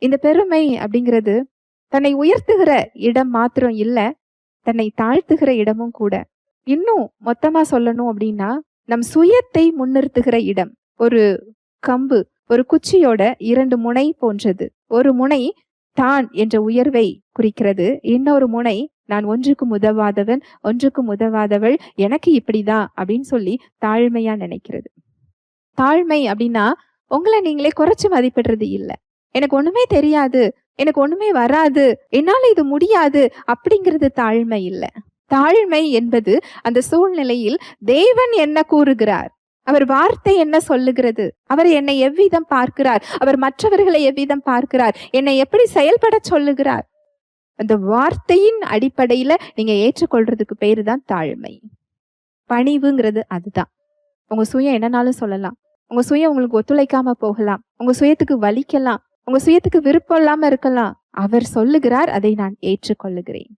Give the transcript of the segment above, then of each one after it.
இந்த பெருமை அப்படிங்கிறது தன்னை உயர்த்துகிற இடம் மாத்திரம் இல்ல, தன்னை தாழ்த்துகிற இடமும் கூட. இன்னும் மொத்தமா சொல்லணும் அப்படின்னா, நம் சுயத்தை முன்னிறுத்துகிற இடம். ஒரு கம்பு ஒரு குச்சியோட 2 முனை போன்றது. ஒரு முனை தான் என்ற உயர்வை குறிக்கிறது. இன்னொரு முனை நான் ஒன்றுக்கும் உதவாதவன், ஒன்றுக்கும் உதவாதவள், எனக்கு இப்படிதான் அப்படின்னு சொல்லி தாழ்மையா நினைக்கிறது. தாழ்மை அப்படின்னா உங்களை நீங்களே குறைச்சு மதிப்பிடுறது இல்ல. எனக்கு ஒண்ணுமே தெரியாது, எனக்கு ஒண்ணுமே வராது, என்னால இது முடியாது அப்படிங்கிறது தாழ்மை இல்ல. தாழ்மை என்பது அந்த சூழ்நிலையில் தேவன் என்ன கூறுகிறார், அவர் வார்த்தை என்ன சொல்லுகிறது, அவர் என்னை எவ்விதம் பார்க்கிறார், அவர் மற்றவர்களை எவ்விதம் பார்க்கிறார், என்னை எப்படி செயல்பட சொல்லுகிறார், அந்த வார்த்தையின் அடிப்படையில நீங்க ஏற்றுக்கொள்றதுக்கு பேரு தான் தாழ்மை. பணிவுங்கிறது அதுதான். உங்க சுயம் என்னன்னாலும் சொல்லலாம், உங்க சுயம் உங்களுக்கு ஒத்துழைக்காம போகலாம், உங்க சுயத்துக்கு வலிக்கலாம், உங்க சுயத்துக்கு விருப்பம் இல்லாம இருக்கலாம். அவர் சொல்லுகிறார், அதை நான் ஏற்றுக்கொள்ளுகிறேன்.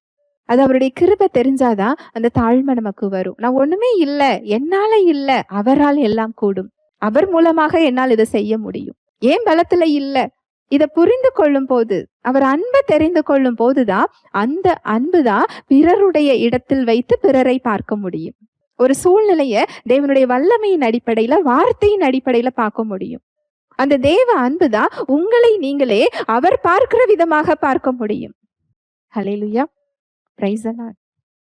அது அவருடைய கிருபை தெரிஞ்சாதான் அந்த தாழ்மை நமக்கு வரும். நான் ஒண்ணுமே இல்ல, என்னால இல்ல, அவரால் எல்லாம் கூடும், அவர் மூலமாக என்னால் இதை செய்ய முடியும், ஏன் பலத்துல இல்ல, இதை புரிந்து கொள்ளும் போது, அவர் அன்பை தெரிந்து கொள்ளும் போதுதான் அந்த அன்புதான் பிறருடைய இடத்தில் வைத்து பிறரை பார்க்க முடியும். ஒரு சூழ்நிலைய தேவனுடைய வல்லமையின் அடிப்படையில, வார்த்தையின் அடிப்படையில பார்க்க முடியும். அந்த தேவ அன்புதான் உங்களை நீங்களே அவர் பார்க்கிற விதமாக பார்க்க முடியும். ஹல்லேலூயா, பிரைஸ் தி லார்ட்.